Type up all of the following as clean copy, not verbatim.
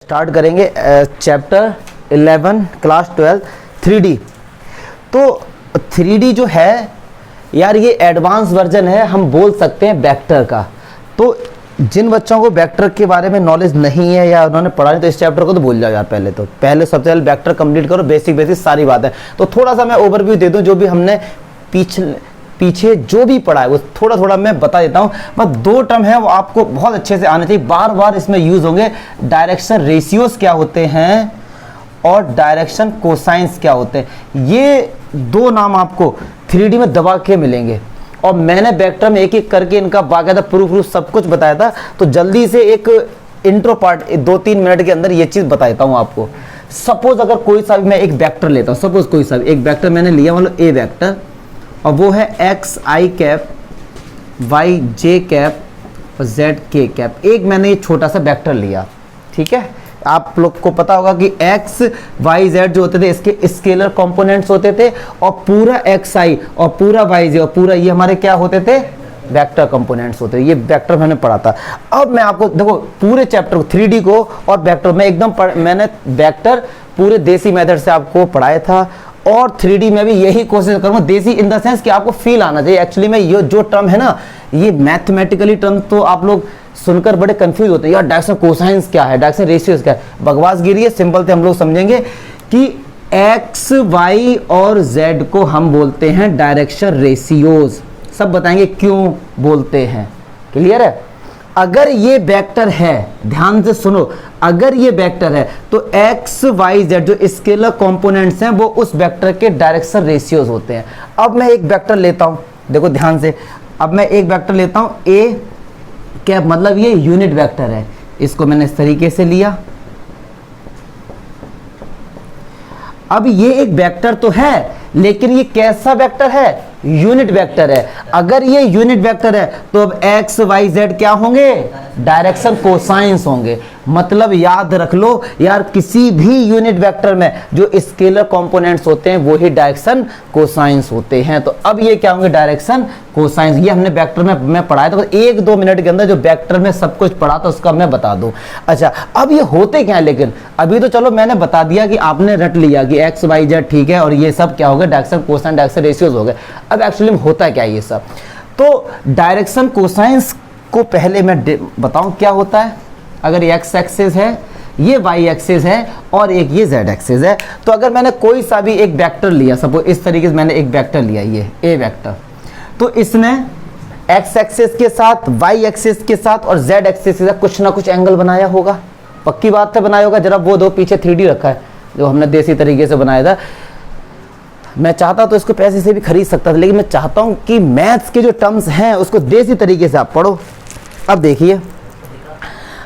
Start करेंगे chapter 11 class 12 3D। तो 3D जो है यार ये एडवांस वर्जन है, हम बोल सकते हैं वेक्टर का। तो जिन बच्चों को वेक्टर के बारे में नॉलेज नहीं है या उन्होंने पढ़ा नहीं तो इस चैप्टर को तो भूल जाओ यार। पहले सबसे पहले वेक्टर कंप्लीट करो, बेसिक सारी बातें। तो थोड़ा सा मैं ओवरव्यू दे दूं, जो भी हमने पीछे जो भी पढ़ा है वो थोड़ा थोड़ा मैं बता देता हूँ। बस दो टर्म है वो आपको बहुत अच्छे से आने चाहिए, बार बार इसमें यूज होंगे। डायरेक्शन रेशियोज क्या होते हैं और डायरेक्शन कोसाइंस क्या होते हैं, ये दो नाम आपको 3D में दबा के मिलेंगे। और मैंने वेक्टर में एक एक करके इनका बाकायदा प्रूफ सब कुछ बताया था। तो जल्दी से एक इंट्रो पार्ट 2-3 मिनट के अंदर ये चीज़ बता देता हूँ आपको। सपोज अगर कोई सा भी मैं एक वेक्टर लेता हूँ, सपोज कोई सा भी एक वेक्टर मैंने लिया, मतलब ए वेक्टर, और वो है एक्स आई कैप, वाई जे कैप और जेड के कैप। एक मैंने ये छोटा सा वेक्टर लिया, ठीक है। आप लोग को पता होगा कि एक्स वाई जेड जो होते थे इसके स्केलर कंपोनेंट्स होते थे, और पूरा एक्स आई और पूरा वाई जे और पूरा ये हमारे क्या होते थे, वेक्टर कंपोनेंट्स होते थे। ये वेक्टर मैंने पढ़ा था। अब मैं आपको देखो पूरे चैप्टर को 3D को और वेक्टर में एकदम मैंने वेक्टर पूरे देसी मेथड से आपको पढ़ाया था, और 3D में भी यही कोशिश करूंगा। देसी इन द सेंस कि आपको फील आना चाहिए। एक्चुअली में ये जो टर्म है ना, ये मैथमेटिकली टर्म तो आप लोग सुनकर बड़े कंफ्यूज होते हैं यार, डायरेक्शन कोसाइंस क्या है, डायरेक्शन रेशियोज क्या है। बकवासगिरी है, सिंपल से हम लोग समझेंगे कि एक्स वाई और जेड को हम बोलते हैं डायरेक्शन रेशियोज। सब बताएंगे क्यों बोलते हैं, क्लियर है। अगर ये वेक्टर है, ध्यान से सुनो, अगर ये वेक्टर है तो एक्स वाई जेड जो स्केलर कंपोनेंट्स हैं वो उस वेक्टर के डायरेक्शन रेशियोज होते हैं। अब मैं एक वेक्टर लेता हूं, देखो ध्यान से, अब मैं एक वेक्टर लेता हूं ए कैप, मतलब ये यूनिट वेक्टर है। इसको मैंने इस तरीके से लिया। अब ये एक वेक्टर तो है, लेकिन ये कैसा वेक्टर है, यूनिट वेक्टर है। अगर ये यूनिट वेक्टर है तो अब एक्स वाई जेड क्या होंगे, डायरेक्शन कोसाइंस होंगे। मतलब याद रख लो यार, किसी भी यूनिट वेक्टर में जो स्केलर कंपोनेंट्स होते हैं वो ही डायरेक्शन कोसाइंस होते हैं। तो अब ये क्या होंगे, डायरेक्शन कोसाइंस। ये हमने वेक्टर में मैं पढ़ाया था, तो 1-2 मिनट के अंदर जो वेक्टर में सब कुछ पढ़ा था उसका मैं बता दूं। अच्छा, अब ये होते क्या है, लेकिन अभी तो चलो मैंने बता दिया कि आपने रट लिया कि एक्स वाई जेड, ठीक है, और ये सब क्या हो गया, डायरेक्शन कोसाइन डायरेक्शन रेशियोज हो गए। अब एक्चुअली में होता क्या है ये सब, तो डायरेक्शन कोसाइंस को पहले मैं बताऊं क्या होता है। अगर ये एक्स एक्सिस है, ये वाई एक्सिस है और एक ये जेड एक्सिस है, तो अगर मैंने कोई सा भी एक वेक्टर लिया, सपोज इस तरीके से मैंने एक वेक्टर लिया, ये ए वेक्टर, तो इसने एक्स एक्सिस के साथ, वाई एक्सिस के साथ और जेड एक्सिस के साथ कुछ ना कुछ एंगल बनाया होगा। पक्की बात है बनाया होगा। जरा वो दो पीछे 3D रखा है जो हमने देसी तरीके से बनाया था। मैं चाहता तो इसको पैसे से भी खरीद सकता था, लेकिन मैं चाहता हूं कि मैथ्स के जो टर्म्स हैं उसको देसी तरीके से आप पढ़ो। अब देखिए,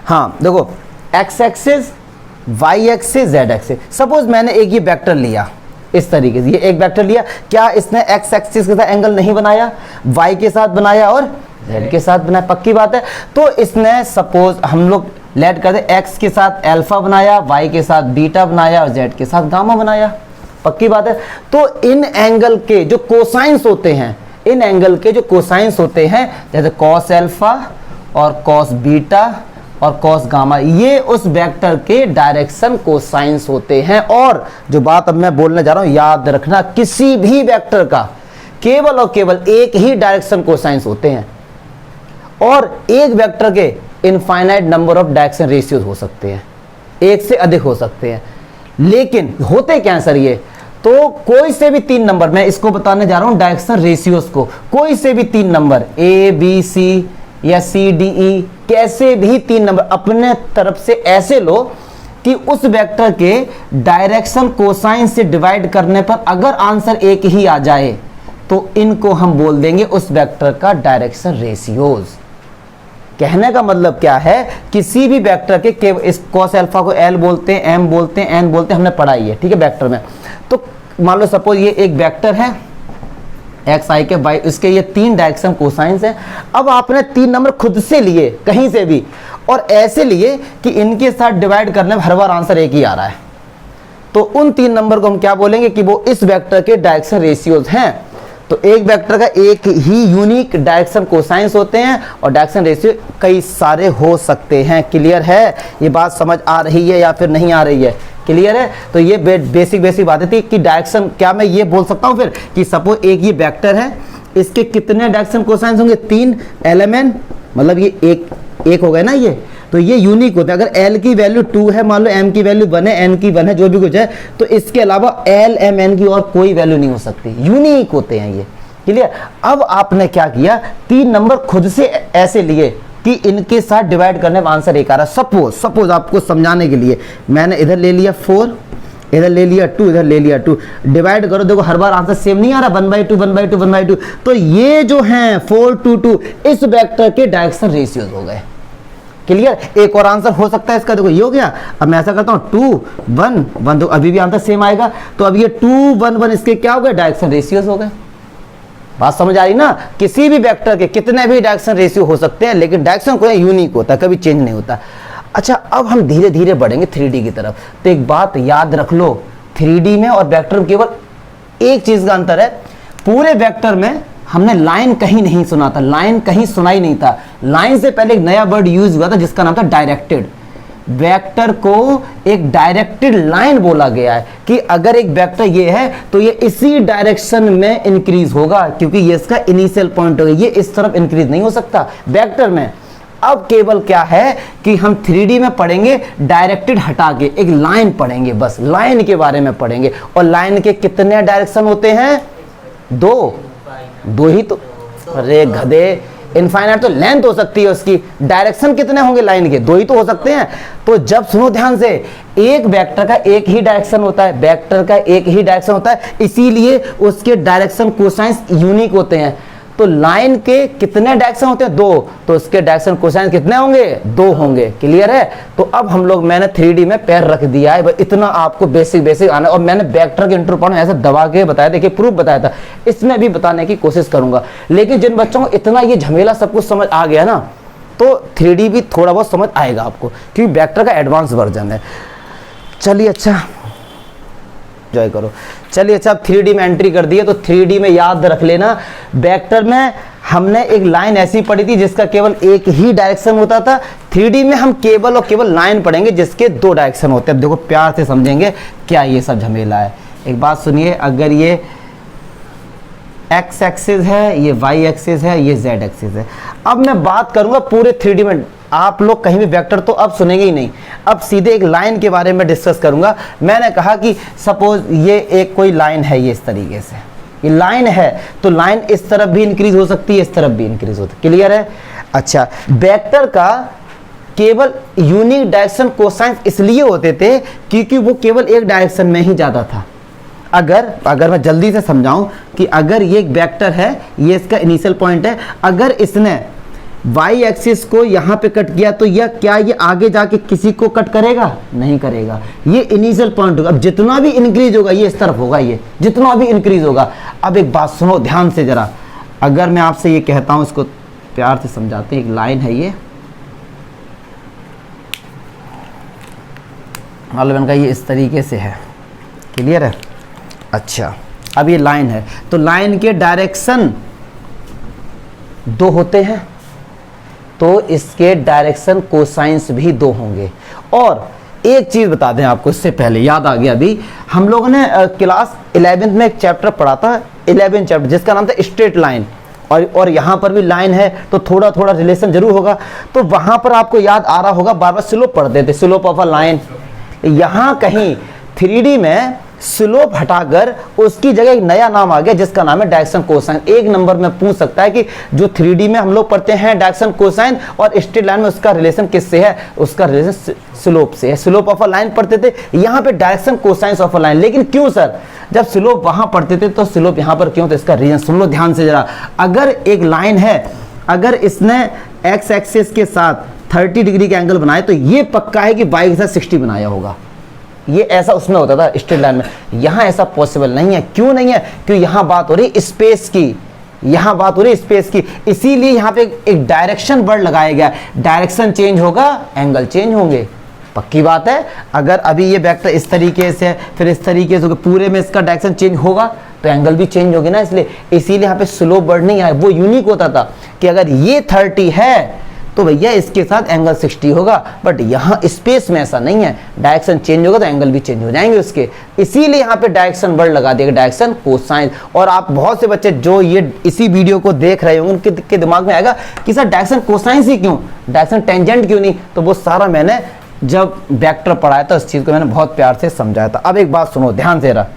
हाँ देखो, X axis, Y axis, Z axis. Suppose मैंने एक ये वेक्टर लिया इस तरीके से, ये एक वेक्टर लिया, क्या इसने एक्स एक्सिस के साथ एंगल नहीं बनाया, वाई के साथ बनाया और जेड के साथ बनाया। पक्की बात है। तो इसने सपोज हम लोग लेट कर दे, एक्स के साथ अल्फा बनाया, वाई के साथ बीटा बनाया और जेड के साथ गामा बनाया। पक्की बात है। तो इन एंगल के जो कोसाइंस होते हैं, इन एंगल के जो कोसाइंस होते हैं, जैसे कॉस अल्फा और कॉस बीटा और कॉस गामा, ये उस वेक्टर के डायरेक्शन कोसाइंस होते हैं। और जो बात अब मैं बोलने जा रहा हूं याद रखना, किसी भी वेक्टर का केवल और केवल एक ही डायरेक्शन कोसाइंस होते हैं, और एक वेक्टर के infinite number of direction ratios हो सकते हैं, एक से अधिक हो सकते हैं। लेकिन होते क्या है सर ये, तो कोई से भी 3 नंबर, मैं इसको बताने जा रहा हूं डायरेक्शन रेशियोज को, कोई से भी 3 नंबर ए बी सी या सी डी ई, कैसे भी 3 नंबर अपने तरफ से ऐसे लो कि उस वेक्टर के डायरेक्शन कोसाइन से डिवाइड करने पर अगर आंसर एक ही आ जाए तो इनको हम बोल देंगे उस वेक्टर का डायरेक्शन रेशियोज। कहने का मतलब क्या है, किसी भी वेक्टर के इस कॉस अल्फा को एल बोलते हैं, एम बोलते हैं, एन बोलते हैं, हमने पढ़ाई है, ठीक है, वेक्टर में। तो मान लो सपोज ये एक वेक्टर है एक्स आई के वाई, इसके ये 3 डायरेक्शन कोसाइंस है। अब आपने 3 नंबर खुद से लिए कहीं से भी, और ऐसे लिए कि इनके साथ डिवाइड करने में हर बार आंसर एक ही आ रहा है, तो उन 3 नंबर को हम क्या बोलेंगे कि वो इस वेक्टर के डायरेक्शन रेशियोज हैं। तो एक वेक्टर का एक ही यूनिक डायरेक्शन कोसाइंस होते हैं और डायरेक्शन रेशियो कई सारे हो सकते हैं। क्लियर है? ये बात समझ आ रही है या फिर नहीं आ रही है? क्लियर है? तो ये बेसिक बातें थी कि डायरेक्शन, क्या मैं ये बोल सकता हूँ फिर कि सपोज एक ये वेक्टर है, इसके कितने डायरेक्शन कोसाइंस होंगे? 3 LMN, मतलब ये एक हो गया ना ये, तो ये यूनिक होता है। अगर L की वैल्यू 2 है, मान लो M की वैल्यू 1 है, N की 1 है, जो भी कुछ है, तो इसके अलावा L M N की और कोई वैल्यू नहीं हो सकती, यूनिक होते हैं ये। क्लियर? अब आपने क्या किया, 3 नंबर खुद से ऐसे लिए कि इनके साथ डिवाइड करने में आंसर एक आ रहा है। सपोज आपको समझाने के लिए मैंने इधर ले लिया 4, इधर ले लिया 2, इधर ले लिया 2, डिवाइड करो, देखो हर बार आंसर सेम नहीं आ रहा, 1/2 1/2 1/2। तो ये जो हैं 4 2 2 इस वेक्टर के डायरेक्शन रेशियोज हो गए। क्लियर? एक और आंसर हो सकता है इसका, देखो ये हो गया। अब मैं ऐसा करता हूँ 2 1 1, तो अभी भी आंसर सेम आएगा। तो अब ये 2 1 1 इसके क्या हो गए? डायरेक्शन रेशियोज हो गए। बात समझ आ रही ना? किसी भी वेक्टर के कितने भी डायरेक्शन रेशियो हो सकते हैं, लेकिन डायरेक्शन कोई यूनिक होता है, कभी चेंज नहीं होता। अच्छा, अब हम धीरे धीरे बढ़ेंगे 3D की तरफ। तो एक बात याद रख लो, 3D में और वेक्टर में केवल एक चीज का अंतर है, पूरे वेक्टर में हमने लाइन कहीं नहीं सुना था, लाइन कहीं सुना ही नहीं था। लाइन से पहले एक नया वर्ड यूज हुआ था जिसका नाम था डायरेक्टेड। वेक्टर को एक डायरेक्टेड लाइन बोला गया है कि अगर एक वेक्टर ये है तो ये इसी डायरेक्शन में इंक्रीज होगा, क्योंकि ये इसका इनिशियल पॉइंट होगा, ये इस तरफ इंक्रीज नहीं हो सकता वेक्टर में। अब केवल क्या है कि हम 3D में पढ़ेंगे डायरेक्टेड हटा के एक लाइन पढ़ेंगे, बस लाइन के बारे में पढ़ेंगे। और लाइन के कितने डायरेक्शन होते हैं? 2 ही तो, अरे गधे, इनफाइनाइट तो लेंथ हो सकती है उसकी, डायरेक्शन कितने होंगे लाइन के? 2 ही तो हो सकते हैं। तो जब सुनो ध्यान से, एक वेक्टर का एक ही डायरेक्शन होता है, वेक्टर का एक ही डायरेक्शन होता है, इसीलिए उसके डायरेक्शन कोसाइंस यूनिक होते हैं। तो लाइन के कितने डायरेक्शन होते हैं? 2, तो उसके डायरेक्शन कोसाइन कितने होंगे? 2 होंगे। क्लियर है? तो अब हम लोग, मैंने 3D में पैर रख दिया है, इतना आपको बेसिक आना। और मैंने वेक्टर के इंट्रो पढ़ा ऐसे दबा के बताया, देखिए प्रूफ बताया था, इसमें भी बताने की कोशिश करूंगा। लेकिन जिन बच्चों को इतना ये झमेला सब कुछ समझ आ गया ना, तो 3D भी थोड़ा बहुत समझ आएगा आपको, क्योंकि वेक्टर का एडवांस वर्जन है। चलिए अच्छा, एंजॉय करो। चलिए अच्छा, अब 3D में एंट्री कर दी है, तो 3D में याद रख लेना, वेक्टर में हमने एक लाइन ऐसी पढ़ी थी जिसका केवल एक ही डायरेक्शन होता था। 3D में हम केवल और केवल लाइन पढ़ेंगे जिसके 2 डायरेक्शन होते हैं। अब देखो प्यार से समझेंगे क्या ये सब झमेला है। एक बात सुनिए, अगर ये x एक्सिस है, ये y एक्सिस है, ये z एक्सिस है। अब मैं बात करूंगा पूरे 3D में, आप लोग कहीं भी वेक्टर तो अब सुनेंगे ही नहीं, अब सीधे एक लाइन के बारे में डिस्कस करूंगा। मैंने कहा कि सपोज ये एक कोई लाइन है, ये इस तरीके से ये लाइन है, तो लाइन इस तरफ भी इंक्रीज हो सकती है, इस तरफ भी इंक्रीज हो सकती है। क्लियर है? अच्छा, वेक्टर का केवल यूनिक डायरेक्शन कोसाइंस इसलिए होते थे क्योंकि वो केवल एक डायरेक्शन में ही जाता था। अगर मैं जल्दी से समझाऊं कि अगर ये एक वेक्टर है, ये इसका इनिशियल पॉइंट है, अगर इसने y एक्सिस को यहाँ पे कट किया तो यह क्या ये आगे जाके किसी को कट करेगा? नहीं करेगा, ये इनिशियल पॉइंट होगा। अब जितना भी इंक्रीज होगा ये इस तरफ होगा, ये जितना भी इंक्रीज होगा। अब एक बात सुनो ध्यान से जरा, अगर मैं आपसे ये कहता हूं, इसको प्यार से समझाते हैं, एक लाइन है ये, मालूम इनका ये इस तरीके से है। क्लियर है? अच्छा, अब ये लाइन है, तो लाइन के डायरेक्शन 2 होते हैं, तो इसके डायरेक्शन कोसाइंस भी 2 होंगे। और एक चीज बता दें आपको, इससे पहले याद आ गया, अभी हम लोगों ने क्लास 11th में एक चैप्टर पढ़ा था, 11 चैप्टर, जिसका नाम था स्ट्रेट लाइन। और यहाँ पर भी लाइन है, तो थोड़ा थोड़ा रिलेशन जरूर होगा। तो वहां पर आपको याद आ रहा होगा, बार बार स्लोप पढ़ते थे, स्लोप ऑफ अ लाइन। यहाँ कहीं 3D में स्लोप हटाकर उसकी जगह एक नया नाम आ गया जिसका नाम है डायरेक्शन कोसाइन। एक नंबर में पूछ सकता है कि जो 3D में हम लोग पढ़ते हैं डायरेक्शन कोसाइन, और स्ट्रेट लाइन में उसका रिलेशन किससे है? उसका रिलेशन स्लोप से है। स्लोप ऑफ अ लाइन पढ़ते थे, यहाँ पे direction cosine of a line. लेकिन क्यों सर, जब स्लोप वहां पढ़ते थे तो स्लोप यहाँ पर क्यों? तो इसका रीजन सुन लो ध्यान से जरा। अगर एक लाइन है, अगर इसने एक्स एक्सिस के साथ 30 डिग्री का एंगल बनाया, तो ये पक्का है कि y के साथ 60 बनाया होगा। ये ऐसा उसमें होता था स्ट्रेट लाइन में। यहाँ ऐसा पॉसिबल नहीं है। क्यों नहीं है? क्योंकि यहाँ बात हो रही स्पेस की, यहाँ बात हो रही स्पेस की, इसीलिए यहाँ पे एक डायरेक्शन वर्ड लगाया गया। डायरेक्शन चेंज होगा, एंगल चेंज होंगे, पक्की बात है। अगर अभी ये वेक्टर इस तरीके से, फिर इस तरीके से, पूरे में इसका डायरेक्शन चेंज होगा, तो एंगल भी चेंज होगी ना, इसलिए इसीलिए यहाँ पे स्लोप बढ़ नहीं आया। वो यूनिक होता था कि अगर ये 30 है तो भैया इसके साथ एंगल 60 होगा, बट यहाँ स्पेस में ऐसा नहीं है, डायरेक्शन चेंज होगा तो एंगल भी चेंज हो जाएंगे उसके, इसीलिए यहाँ पे डायरेक्शन वर्ड लगा दिया, डायरेक्शन कोसाइन। और आप बहुत से बच्चे जो ये इसी वीडियो को देख रहे होंगे उनके दिमाग में आएगा कि सर डायरेक्शन कोसाइन ही क्यों, डायरेक्शन टेंजेंट क्यों नहीं, तो वो सारा मैंने जब वेक्टर पढ़ाया था उस चीज को मैंने बहुत प्यार से समझाया था। अब एक बात सुनो ध्यान से रहा,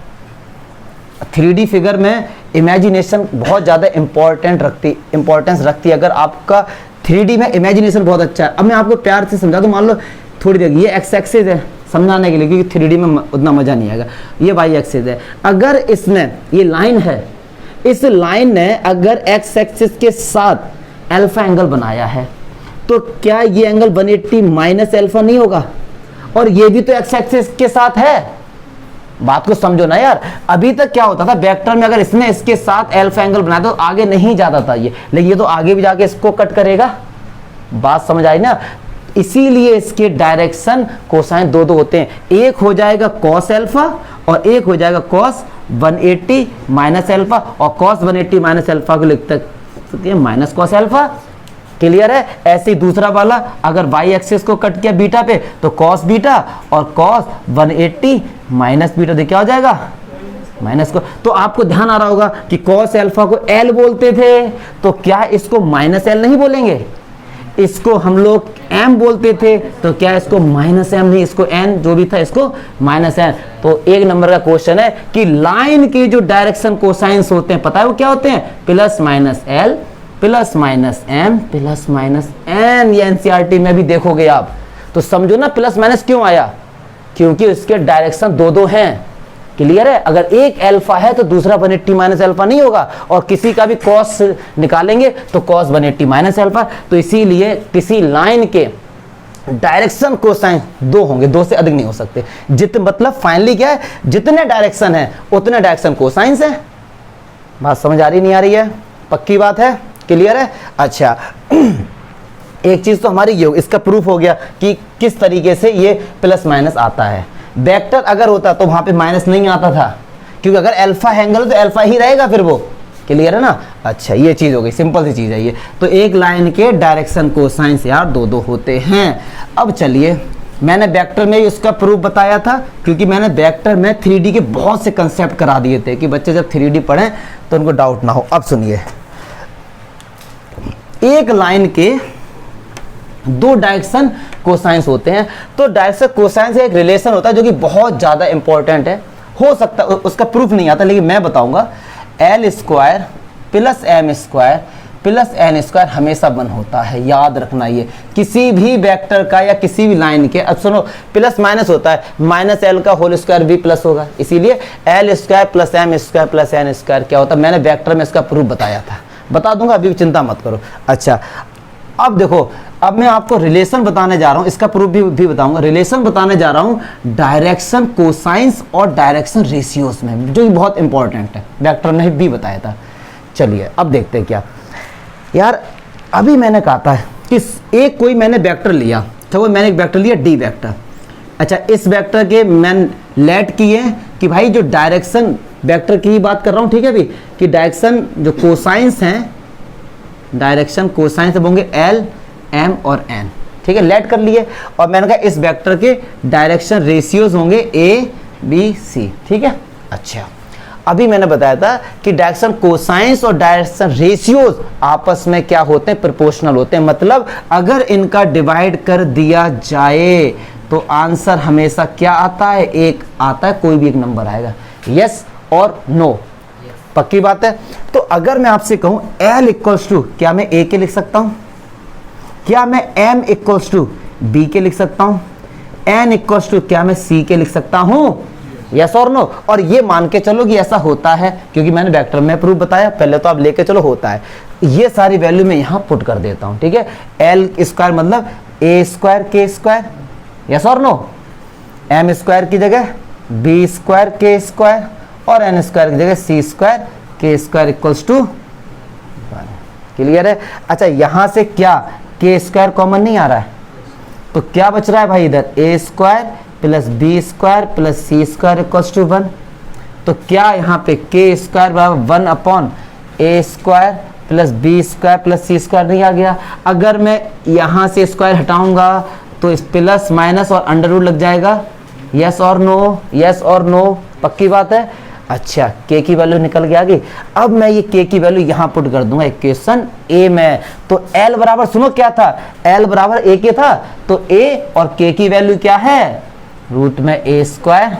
3D फिगर में इमेजिनेशन बहुत ज़्यादा इंपॉर्टेंस रखती है। अगर आपका 3D में इमेजिनेशन बहुत अच्छा है, अब मैं आपको प्यार से समझा दूँ, मान लो थोड़ी देर ये एक्स एक्सिस है समझाने के लिए, क्योंकि 3D में उतना मज़ा नहीं आएगा, ये वाई एक्सिस है। अगर इसमें ये लाइन है, इस लाइन ने अगर एक्स एक्सिस के साथ अल्फा एंगल बनाया है तो क्या ये एंगल 180 माइनस अल्फा नहीं होगा? और ये भी तो एक्स एक्सिस के साथ है, बात को समझो ना यार। अभी तक क्या होता था वेक्टर में, अगर इसने इसके साथ अल्फा एंगल बनाया तो आगे नहीं जाता था ये, लेकिन ये तो आगे भी जाके इसको कट करेगा, बात समझ आई ना। इसीलिए इसके डायरेक्शन कोसाइन दो होते हैं, एक हो जाएगा कॉस अल्फा और एक हो जाएगा कॉस 180 माइनस अल्फा, और कॉस 180 माइनस अल्फा को लिख सकते हैं माइनस कॉस अल्फा। क्लियर है? ऐसे ही दूसरा वाला अगर वाई एक्सिस को कट किया बीटा पे तो कॉस बीटा और कॉस 180 माइनस बीटा, तो क्या हो जाएगा माइनस को। तो आपको ध्यान आ रहा होगा कि कॉस अल्फा को एल बोलते थे, तो क्या इसको माइनस एल नहीं बोलेंगे? इसको हम लोग एम बोलते थे, तो क्या इसको माइनस एम नहीं, इसको एन जो भी था इसको माइनस एन। तो एक नंबर का क्वेश्चन है कि लाइन के जो डायरेक्शन कोसाइंस होते हैं पता है वो क्या होते हैं? Plus minus L plus minus M plus minus N. ये एनसीईआरटी में भी देखोगे आप, तो समझो ना प्लस माइनस क्यों आया, क्योंकि इसके डायरेक्शन दो हैं। क्लियर है? अगर एक अल्फा है तो दूसरा 180 माइनस अल्फा नहीं होगा, और किसी का भी कॉस निकालेंगे तो कॉस 180 माइनस अल्फा। तो इसीलिए किसी लाइन के डायरेक्शन कोसाइन दो होंगे, दो से अधिक नहीं हो सकते। मतलब फाइनली क्या है, जितने डायरेक्शन है उतने डायरेक्शन कोसाइंस है। बात समझ आ रही नहीं आ रही है? पक्की बात है? क्लियर है? अच्छा एक चीज तो हमारी ये हो, इसका प्रूफ हो गया कि किस तरीके से ये प्लस माइनस आता है। वेक्टर अगर होता तो वहां पे माइनस नहीं आता था, क्योंकि अगर अल्फा एंगल तो अल्फा ही रहेगा फिर वो। क्लियर है ना? अच्छा ये चीज हो गई, सिंपल सी चीज है ये। तो एक लाइन के डायरेक्शन कोसाइंस यार दो होते हैं। अब चलिए, मैंने वेक्टर में उसका प्रूफ बताया था, क्योंकि मैंने वेक्टर में 3D के बहुत से कंसेप्ट करा दिए थे कि बच्चे जब 3D पढ़ें तो उनको डाउट ना हो। अब सुनिए, एक लाइन के दो डायरेक्शन कोसाइंस होते हैं, तो डायरेक्शन कोसाइन से एक रिलेशन होता है जो कि बहुत ज्यादा इंपॉर्टेंट है। हो सकता है उसका प्रूफ नहीं आता, लेकिन मैं बताऊंगा। L square plus M square plus N square हमेशा 1 होता है, याद रखना ये। किसी भी वेक्टर का या किसी भी लाइन के, अब सुनो, प्लस माइनस होता है, माइनस एल का होल स्क्वायर भी प्लस होगा, इसीलिए L square plus M square plus N square क्या होता है, मैंने वेक्टर में इसका प्रूफ बताया था, बता दूंगा, अभी चिंता मत करो। अच्छा अब देखो, अब मैं आपको रिलेशन बताने जा रहा हूं, इसका प्रूफ भी बताऊंगा। रिलेशन बताने जा रहा हूं डायरेक्शन कोसाइंस और डायरेक्शन रेशियोज में, जो बहुत इंपॉर्टेंट है, वेक्टर ने भी बताया था। चलिए अब देखते हैं क्या यार। अभी मैंने कहा था कि एक कोई मैंने वेक्टर लिया, तो वो मैंने एक वेक्टर लिया डी वेक्टर। अच्छा, इस वेक्टर के मैंने लेट किए कि भाई जो डायरेक्शन वेक्टर की बात कर रहा हूं, ठीक है भी, कि डायरेक्शन जो कोसाइंस हैं, डायरेक्शन कोसाइंस होंगे एल एम और एन, ठीक है, लेट कर लिए। और मैंने कहा इस वेक्टर के डायरेक्शन रेशियोज होंगे ए बी सी, ठीक है। अच्छा, अभी मैंने बताया था कि डायरेक्शन कोसाइंस और डायरेक्शन रेशियोज आपस में क्या होते हैं, प्रोपोर्शनल होते हैं। मतलब अगर इनका डिवाइड कर दिया जाए तो आंसर हमेशा क्या आता है, एक आता है, कोई भी एक नंबर आएगा, यस और नो। पक्की बात है? तो अगर मैं आपसे कहूं L इक्वल्स टू, क्या मैं A के लिख सकता हूं, क्या मैं M इक्वल्स टू B के लिख सकता हूं, N इक्वल्स टू क्या मैं C के लिख सकता हूं, यस और नो। और ये मान के चलो कि ऐसा होता है, क्योंकि मैंने वेक्टर में प्रूफ बताया, पहले तो आप लेके चलो होता है। ये सारी वैल्यू मैं यहां पुट कर देता हूं, ठीक है। L स्क्वायर मतलब A square K square, yes और नो। M स्क्वायर की जगह B स्क्वायर K स्क्वायर और एन स्क्वायर की जगह सी स्क्वायर के स्क्वायर इक्वल्स टू 1। क्लियर है? अच्छा, यहां से क्या के स्क्वायर कॉमन नहीं आ रहा है, तो क्या बच रहा है भाई इधर, A square plus B square plus C square equals to 1। तो क्या यहाँ पे के स्क्वायर बराबर 1 upon A square plus B square plus C square नहीं आ गया? अगर मैं यहाँ से स्क्वायर हटाऊंगा तो इस प्लस माइनस और अंडर रूट लग जाएगा। यस और नो, यस और नो, पक्की बात है। अच्छा, के की वैल्यू निकल के आ गई। अब मैं ये के की वैल्यू यहाँ पुट कर दूंगा इक्वेशन ए में। तो एल बराबर, सुनो क्या था, एल बराबर ए के था, तो ए और के की वैल्यू क्या है, रूट में ए स्क्वायर।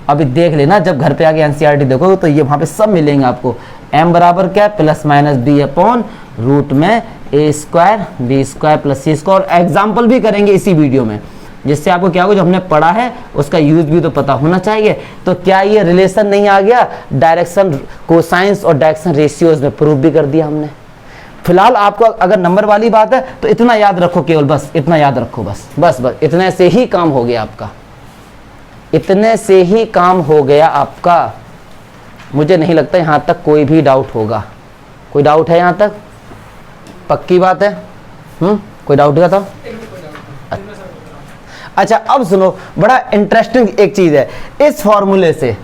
अभी देख लेना, जब घर पे आके एनसीईआरटी देखो तो ये वहां पे सब मिलेंगे आपको। एम बराबर क्या है, plus minus B upon root में A square B square plus C square. Example भी करेंगे इसी वीडियो में, जिससे आपको क्या हो, जो हमने पढ़ा है उसका यूज भी तो पता होना चाहिए। तो क्या ये रिलेशन नहीं आ गया, डायरेक्शन कोसाइंस और डायरेक्शन रेशियोज में प्रूव भी कर दिया हमने। फिलहाल आपको अगर नंबर वाली बात है तो इतना याद रखो, केवल बस इतना याद रखो, बस बस बस इतने से ही काम हो गया आपका, इतने से ही काम हो गया आपका। मुझे नहीं लगता यहाँ तक कोई भी डाउट होगा। कोई डाउट है यहाँ तक? पक्की बात है? कोई डाउट है तो? अच्छा, अब सुनो, बड़ा इंटरेस्टिंग एक चीज है इस फॉर्मूले से।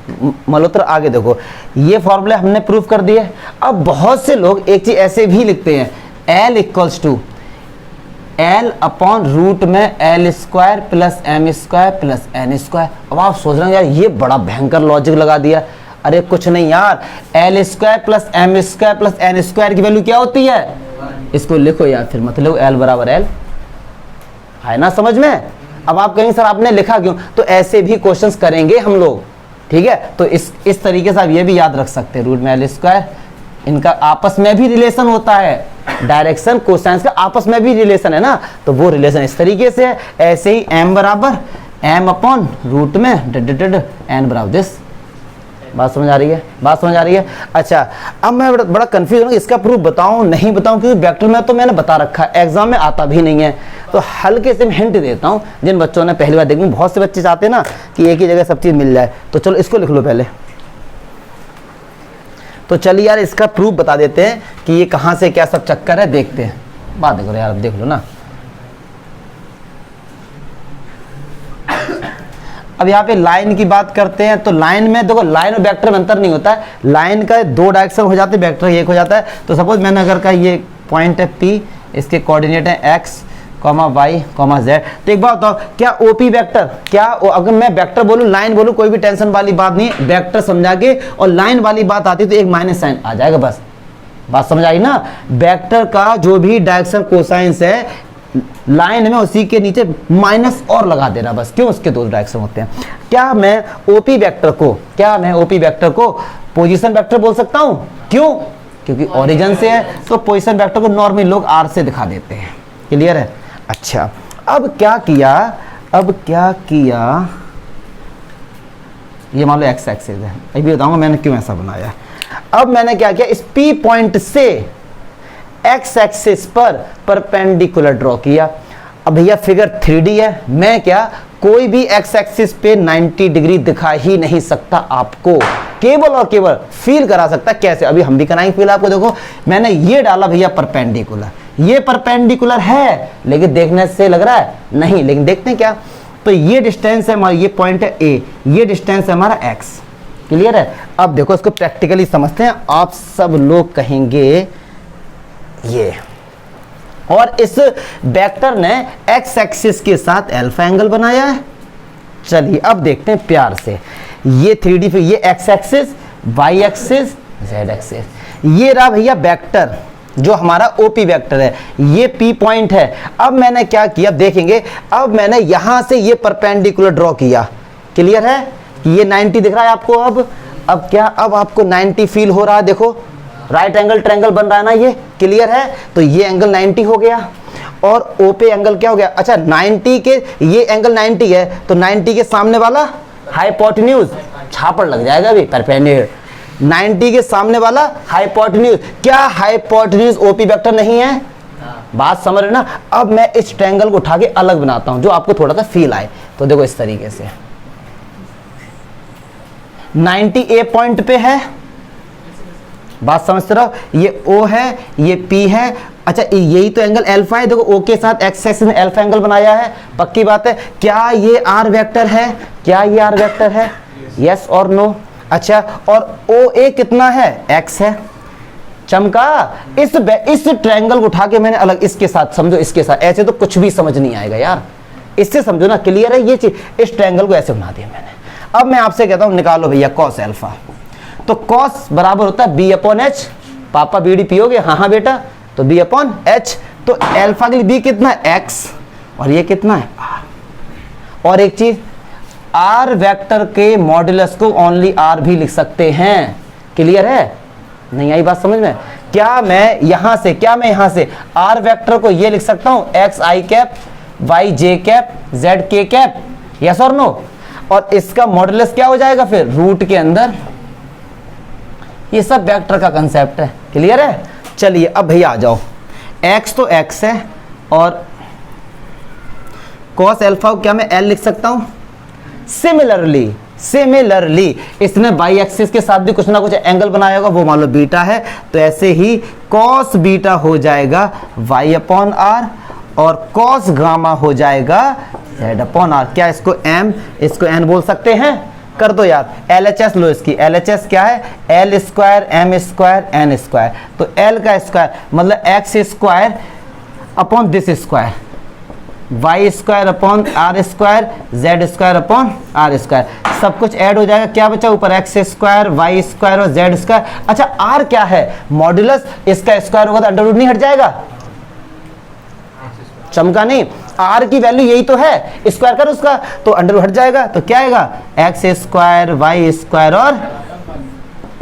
मल्होत्रा आगे देखो, ये फॉर्मूले हमने प्रूव कर दिए। अब बहुत से लोग एक चीज ऐसे भी लिखते हैं, L equals to L upon root में L square plus M square plus N square. अब आप सोच रहे हैं यार ये बड़ा भयंकर लॉजिक लगा दिया। अरे कुछ नहीं यार, L square plus M square plus N square की वैल्यू क्या होती है, इसको लिखो यार, फिर मतलब एल बराबर एल है ना समझ में। अब आप कहेंगे सर आपने लिखा क्यों, तो ऐसे भी क्वेश्चंस करेंगे हम लोग, ठीक है। तो इस तरीके से आप ये भी याद रख सकते हैं, रूट में एल स्क्वायर, इनका आपस में भी रिलेशन होता है, डायरेक्शन कोसाइंस का आपस में भी रिलेशन है ना, तो वो रिलेशन इस तरीके से है। ऐसे ही एम बराबर एम अपॉन रूट में एन बराबर दिस। बात समझ आ रही है, बात समझ आ रही है। अच्छा, अब मैं बड़ा कंफ्यूज हूँ, इसका प्रूफ बताऊं नहीं बताऊं, क्योंकि वेक्टर में तो मैंने बता रखा है, एग्जाम में आता भी नहीं है। तो हल्के से मैं हिंट देता हूं, जिन बच्चों ने पहली बार देखी, बहुत से बच्चे चाहते हैं ना कि एक ही जगह सब चीज मिल जाए। तो चलो इसको लिख लो पहले। तो चलिए यार इसका प्रूफ बता देते हैं कि ये कहां से क्या सब चक्कर है, देखते हैं। बात देखो यार, अब देख लो ना। अब यहाँ पे लाइन की बात करते हैं, तो लाइन में देखो, लाइन और वेक्टर में अंतर नहीं होता है। लाइन का दो डायरेक्शन हो जाते हैं, वेक्टर एक हो जाता है। तो सपोज मैंने अगर का ये पॉइंट है P, इसके कोऑर्डिनेट है x, y, z। तो एक बात बताओ, क्या ओपी वेक्टर, क्या अगर मैं वेक्टर बोलूं लाइन बोलूं, कोई भी टेंशन वाली बात नहीं है। वेक्टर समझा के और लाइन वाली बात आती तो एक माइनस साइन आ जाएगा, बस बात समझ आई ना। वेक्टर का जो भी डायरेक्शन कोसाइंस है लाइन में, उसी के नीचे माइनस और लगा देना बस। क्यों, उसके दो डायरेक्शन होते हैं। क्या मैं ओपी वेक्टर को पोजीशन वेक्टर बोल सकता हूं? क्यों, क्योंकि ओरिजिन से है, तो पोजीशन वेक्टर को नॉर्मल लोग आर से दिखा देते हैं। क्लियर है? अच्छा, अब क्या किया, ये मान लो एक्स एक्सिस है, अभी बताऊंगा मैंने क्यों ऐसा बनाया। अब मैंने क्या किया, इस P पॉइंट से एक्स एक्सिस पर परपेंडिकुलर ड्रॉ किया। अब भैया फिगर 3D है, मैं क्या कोई भी एक्स एक्सिस पे 90 डिग्री दिखा ही नहीं सकता आपको, केवल और केवल फील करा सकता। कैसे, अभी हम भी कराएंगे फील आपको। देखो मैंने ये डाला भैया परपेंडिकुलर, ये परपेंडिकुलर है लेकिन देखने से लग रहा है नहीं, लेकिन देखते हैं क्या। तो ये डिस्टेंस है हमारा, ये पॉइंट है A, ये डिस्टेंस है हमारा x। क्लियर है? अब देखो इसको प्रैक्टिकली समझते हैं। आप सब लोग कहेंगे ये, और इस वेक्टर ने x एक्सिस के साथ अल्फा एंगल बनाया है। चलिए अब देखते हैं प्यार से, ये 3D पे ये x axis, y axis, z axis, ये रहा भैया वेक्टर जो हमारा OP वेक्टर है, ये P पॉइंट है। अब मैंने क्या किया देखेंगे, अब मैंने यहां से ये परपेंडिकुलर ड्रॉ किया। क्लियर है? ये 90 दिख रहा है आपको। अब क्या, अब आपको 90 फील हो रहा है। देखो राइट एंगल ट्रायंगल बन रहा है ना, ये क्लियर है। तो ये एंगल 90 हो गया और O पे एंगल क्या हो गया। अच्छा 90 के, ये एंगल 90 है तो 90 के सामने वाला हाइपोटेन्यूज, छापड़ लग जाएगा अभी, परपेंडिकुलर 90 के सामने वाला हाइपोटेन्यूज। क्या हाइपोटेन्यूज OP वेक्टर नहीं है? बात समझ रहे ना। अब मैं इस ट्रायंगल को उठा के अलग बनाता हूं जो आपको थोड़ा सा फील आए। तो देखो इस तरीके से 90 A पॉइंट पे है, बात समझते रहो। ये O है, ये P है। अच्छा यही तो एंगल अल्फा है। देखो O के साथ x एक्सिस में अल्फा एंगल बनाया है, पक्की बात है। क्या ये R वेक्टर है? क्या ये R वेक्टर है? यस और नो? अच्छा, और ओ ए कितना है, x है। चमका, इस ट्रायंगल को उठा के मैंने अलग इसके साथ समझो, इसके साथ, ऐसे तो कुछ भी समझ नहीं आएगा यार, इससे समझो ना, क्लियर है ये चीज। इस ट्रायंगल को ऐसे बना दिया मैंने। अब मैं आपसे कहता हूं निकालो भैया कॉस अल्फा, तो कॉस बराबर होता है बी अपॉन एच। पापा बीड़ी पियोगे, हाँ हाँ बेटा, तो बी अपॉन एच। तो अल्फा के लिए बी कितना है, एक्स, और ये कितना है, आर। और एक चीज, आर वेक्टर के मॉड्यूलस को ओनली आर भी लिख सकते हैं। क्लियर है, नहीं आई बात समझ में? क्या मैं यहां से आर वेक्टर को ये लिख सकता हूं, एक्स आई कैप, वाई जे कैप, जेड के कैप, यस और नो? और इसका मॉड्यूलस क्या हो जाएगा फिर, रूट के अंदर। ये सब वेक्टर का कंसेप्ट है। क्लियर है? चलिए अब भैया आ जाओ, एक्स तो एक्स है, और कॉस अल्फा को क्या मैं एल लिख सकता हूं। सिमिलरली इसने बाई एक्सिस के साथ भी कुछ ना कुछ एंगल बनाया होगा, वो मान लो बीटा है, तो ऐसे ही कॉस बीटा हो जाएगा वाई अपॉन आर, और कॉस गामा हो जाएगा जेड अपॉन आर। क्या इसको एम, इसको एन बोल सकते हैं? कर दो यार, LHS लो इसकी। LHS क्या है, l square m square n square. तो एल का स्क्वायर मतलब x square upon this square, y square upon r square, z square upon r square, सब कुछ ऐड हो जाएगा। क्या बचा ऊपर, एक्स स्क्वायर, वाई स्क्वायर और जेड स्क्वायर। अच्छा, आर क्या है, मॉड्यूलस, इसका स्क्वायर होगा तो अंडर रूट नहीं हट जाएगा? चमका नहीं, आर की वैल्यू यही तो है, स्क्वायर कर उसका तो अंडर हट जाएगा। तो क्या आएगा, एक्स स्क्वायर वाई स्क्वायर, और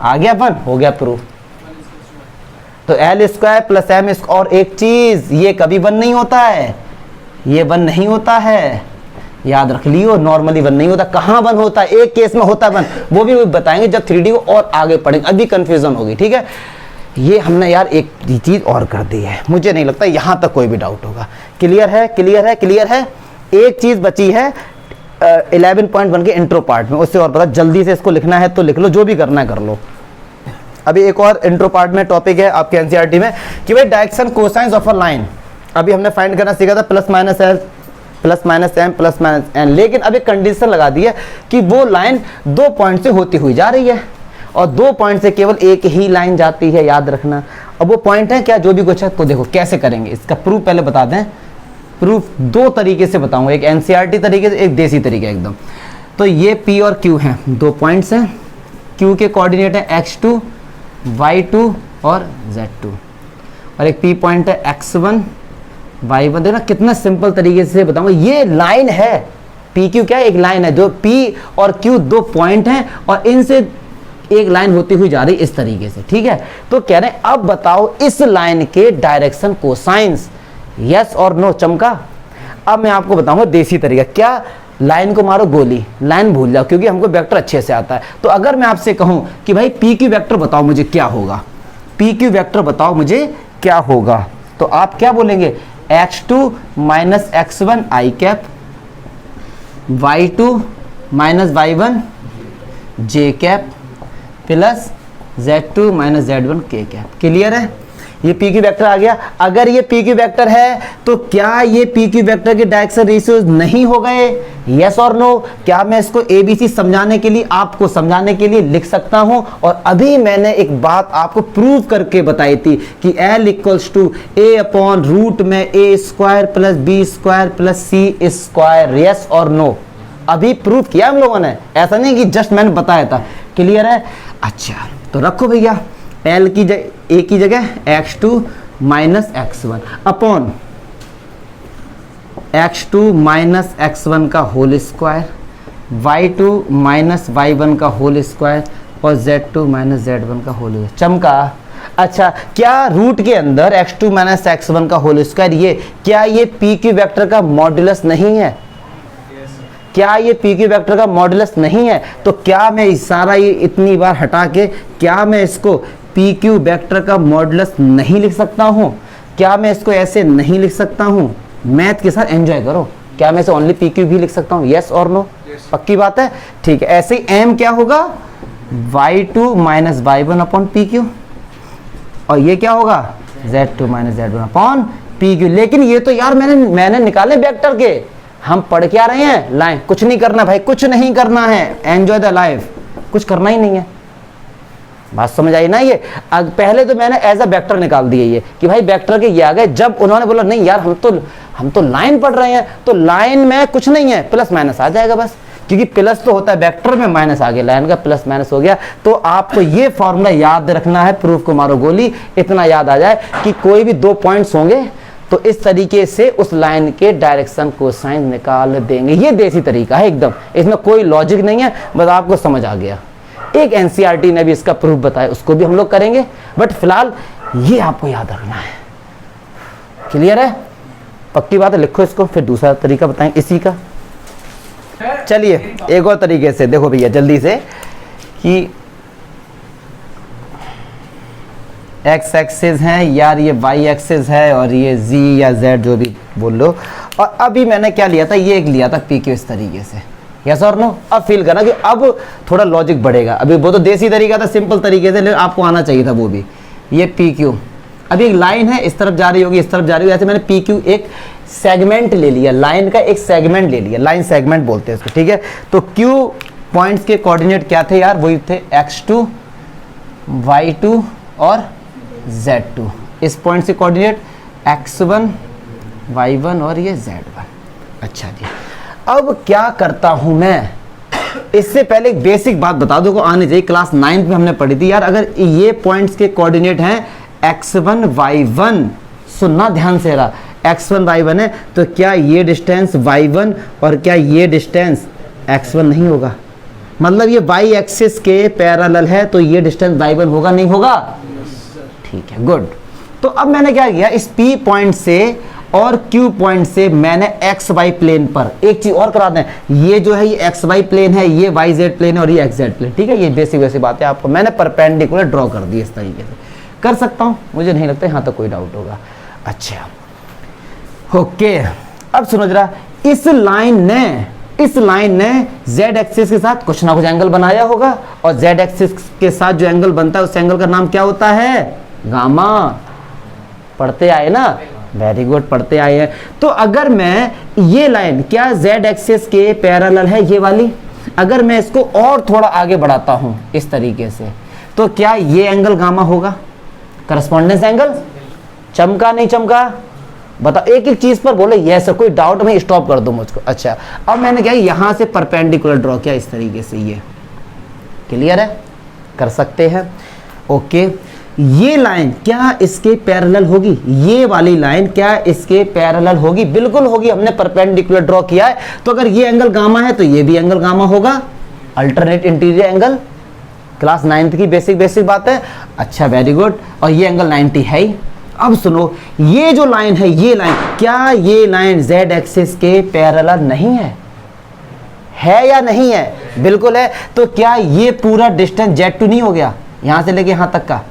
आ गया अपन, हो गया प्रूफ। तो l square plus M square. और एक चीज, ये कभी वन नहीं होता है, ये वन नहीं होता है, याद रख लियो, नॉर्मली वन नहीं होता। कहां वन होता है, एक केस में होता है वन, वो भी बताएंगे जब 3D को और आगे पढ़ेंगे, अभी कंफ्यूजन होगी। ठीक है, ये हमने यार एक चीज और कर दी है, मुझे नहीं लगता यहां तक कोई भी डाउट होगा। क्लियर है, क्लियर है, क्लियर है। एक चीज बची है 11.1 के इंट्रो पार्ट में, उससे और पता, जल्दी से इसको लिखना है तो लिख लो, जो भी करना है कर लो। अभी एक और इंट्रो पार्ट में टॉपिक है आपके एनसीईआरटी में कि भाई direction cosines of a line. अभी हमने फाइंड करना सीखा था plus minus L, plus minus M, plus minus n, लेकिन अभी कंडीशन लगा दी है कि वो लाइन 2 पॉइंट से होती हुई जा रही है, और 2 पॉइंट से केवल एक ही लाइन जाती है, याद रखना। अब वो पॉइंट है क्या, जो भी कुछ है, तो देखो कैसे करेंगे इसका प्रूफ पहले बता दें। प्रूफ 2 तरीके से बताऊंगा, एक एनसीईआरटी तरीके से, एक देसी तरीका एकदम। तो ये P और Q हैं, 2 पॉइंट्स हैं। Q के कोऑर्डिनेट है x2, y2 और z2, और एक P पॉइंट है x1, y1। देखना कितना सिंपल तरीके से बताऊंगा। ये लाइन है, PQ क्या है, एक लाइन है, जो P और Q 2 पॉइंट हैं, और इनसे एक लाइन होती हुई जा रही इस तरीके से। ठीक है, तो कह रहे हैं अब बताओ इस लाइन के डायरेक्शन कोसाइंस, यस और नो। चमका, अब मैं आपको बताऊंगा देसी तरीका। क्या, लाइन को मारो गोली, लाइन भूल जाओ, क्योंकि हमको वेक्टर अच्छे से आता है। तो अगर मैं आपसे कहूं कि भाई पी क्यू वेक्टर बताओ मुझे क्या होगा, पी क्यू वेक्टर बताओ मुझे क्या होगा, तो आप क्या बोलेंगे, x2 minus x1 I cap, y2 minus y1 J cap, plus z2 minus z1 K cap. Clear है, ये पी क्यू वेक्टर आ गया। अगर ये पी क्यू वेक्टर है तो क्या ये पी क्यू वेक्टर के डायरेक्शन रेशियोज नहीं हो गए, यस और नो? क्या मैं इसको एबीसी समझाने के लिए, आपको समझाने के लिए लिख सकता हूं? और अभी मैंने एक बात आपको प्रूव करके बताई थी कि L equals to A upon root में A square plus B square plus C square, yes और नो? अभी प्रूव किया हम लोगों ने, ऐसा नहीं कि जस्ट मैंने बताया था। क्लियर है? अच्छा, तो रखो भैया L की जगह, ए की जगह x2 minus x1 upon x2 minus x1 का whole square, y2 minus y1 का होल स्क्वायर, और z2 माइनस z1 का होल स्क्वायर। चमका। अच्छा, क्या रूट के अंदर x2 माइनस x1 का होल स्क्वायर, ये क्या ये पी क्यू वेक्टर का मॉड्यूलस नहीं है? क्या ये पी क्यू वेक्टर का मॉड्यूलस नहीं है? तो क्या मैं इस सारा ये इतनी बार हटा के, क्या मैं इसको पी क्यू वेक्टर का मॉड्यूलस नहीं लिख सकता हूं? क्या मैं इसको ऐसे नहीं लिख सकता हूं? मैथ के साथ एंजॉय करो। क्या मैं इसे ओनली पी क्यू भी लिख सकता हूं, यस और नो? पक्की बात है, ठीक है। ऐसे ही एम क्या होगा, y2 minus y1 upon P Q, और ये क्या होगा, z2 minus z1 upon P Q. लेकिन ये तो यार मैंने निकाले वेक्टर के, हम पढ़ क्या रहे हैं, लाइन। कुछ नहीं करना भाई, कुछ नहीं करना है, एंजॉय द लाइफ। कुछ करना ही नहीं है। बात समझ आई ना? ये पहले तो मैंने एज अ वेक्टर निकाल दिया ये कि भाई वेक्टर के ये आ गए। जब उन्होंने बोला नहीं यार हम तो लाइन पढ़ रहे हैं, तो लाइन में कुछ नहीं है, प्लस माइनस आ जाएगा बस, क्योंकि प्लस तो होता है वेक्टर में, माइनस आ गया, लाइन का प्लस माइनस हो गया। तो आपको ये फॉर्मूला याद रखना है, प्रूफ को मारो गोली, इतना याद आ जाए कि कोई भी 2 पॉइंट्स होंगे तो इस तरीके से उस लाइन के डायरेक्शन कोसाइन निकाल देंगे। ये देसी तरीका है एकदम, इसमें कोई लॉजिक नहीं है, बस आपको समझ आ गया। एक एनसीईआरटी ने भी इसका प्रूफ बताया, उसको भी हम लोग करेंगे, बट फिलहाल ये आपको याद रखना है। क्लियर है? पक्की बात है, लिखो इसको, फिर दूसरा तरीका बताएंगे इसी का। चलिए एक और तरीके से देखो भैया जल्दी से कि एक्स एक्सिस है यार, ये वाई एक्सिस है और ये जी या जेड जो भी बोल लो। और अभी मैंने क्या लिया था, ये एक लिया था पी क्यू इस तरीके से, यस और नो। अब फील करना कि अब थोड़ा लॉजिक बढ़ेगा। अभी वो तो देसी तरीका था, सिंपल तरीके से, लेकिन आपको आना चाहिए था वो भी। ये पी क्यू अभी एक लाइन है, इस तरफ जा रही होगी, इस तरफ जा रही होगी, ऐसे मैंने पी क्यू एक सेगमेंट ले लिया, लाइन का एक सेगमेंट ले लिया, लाइन सेगमेंट बोलते हैं इसको, ठीक है। तो क्यू पॉइंट्स के कोऑर्डिनेट क्या थे यार, वही थे x2 y2 और z2। इस पॉइंट से कोऑर्डिनेट x1 y1 और ये z1। अच्छा जी, अब क्या करता हूं मैं, इससे पहले एक बेसिक बात बता दो को आनी चाहिए, क्लास 9 में हमने पढ़ी थी यार। अगर ये पॉइंट्स के कोऑर्डिनेट हैं x1 y1, सुनना ध्यान से रहा, x1 y1 है, तो क्या ये डिस्टेंस y1 और क्या ये डिस्टेंस x1 नहीं होगा? मतलब ये y एक्सिस के पैरेलल है, तो ये डिस्टेंस y1 होगा नहीं होगा? ठीक है, गुड। तो अब मैंने क्या किया, इस P पॉइंट से और Q पॉइंट से मैंने एक्स वाई प्लेन पर एक चीज और करा दें, ये जो है ये एक्स वाई प्लेन है, ये वाई जेड प्लेन है और ये एक्स जेड प्लेन, ठीक है। ये बेसिक वैसी बात है, आपको मैंने परपेंडिकुलर ड्रॉ कर दी, इस तरीके से कर सकता हूं, मुझे नहीं लगता यहाँ तक कोई डाउट होगा। अच्छा ओके, अब सुनो जरा, इस लाइन ने z एक्सिस के साथ कुछ ना कुछ एंगल बनाया होगा, और z एक्सिस के साथ जो एंगल बनता है उस एंगल का नाम क्या होता है? गामा। पढ़ते आए ना, वेरी गुड, पढ़ते आए हैं। तो अगर मैं ये लाइन क्या z एक्सिस के पैरेलल है, ये वाली, अगर मैं इसको और थोड़ा आगे बढ़ाता हूं इस तरीके से, तो क्या ये एंगल गामा होगा? Correspondence angle. चमका नहीं चमका? बताओ, एक एक चीज पर बोले यस, कोई डाउट में स्टॉप कर दो मुझको। अच्छा, अब मैंने क्या यहां से परपेंडिकुलर ड्रॉ किया इस तरीके से, ये क्लियर है? कर सकते हैं। ओके, ये लाइन क्या इसके पैरेलल होगी? ये वाली लाइन क्या इसके पैरेलल होगी? बिल्कुल होगी, हमने परपेंडिकुलर ड्रॉ किया है, तो अगर ये एंगल गामा है तो ये भी एंगल गामा होगा, alternate interior angle. Class 9th की बेसिक बात है। अच्छा वेरी गुड, और ये एंगल 90 है ही। अब सुनो, ये जो लाइन है, ये लाइन, क्या ये लाइन z एक्सिस के पैरेलल नहीं है? है या नहीं है? बिल्कुल है। तो क्या ये पूरा डिस्टेंस z2 नहीं हो गया, यहां से लेके यहां तक का?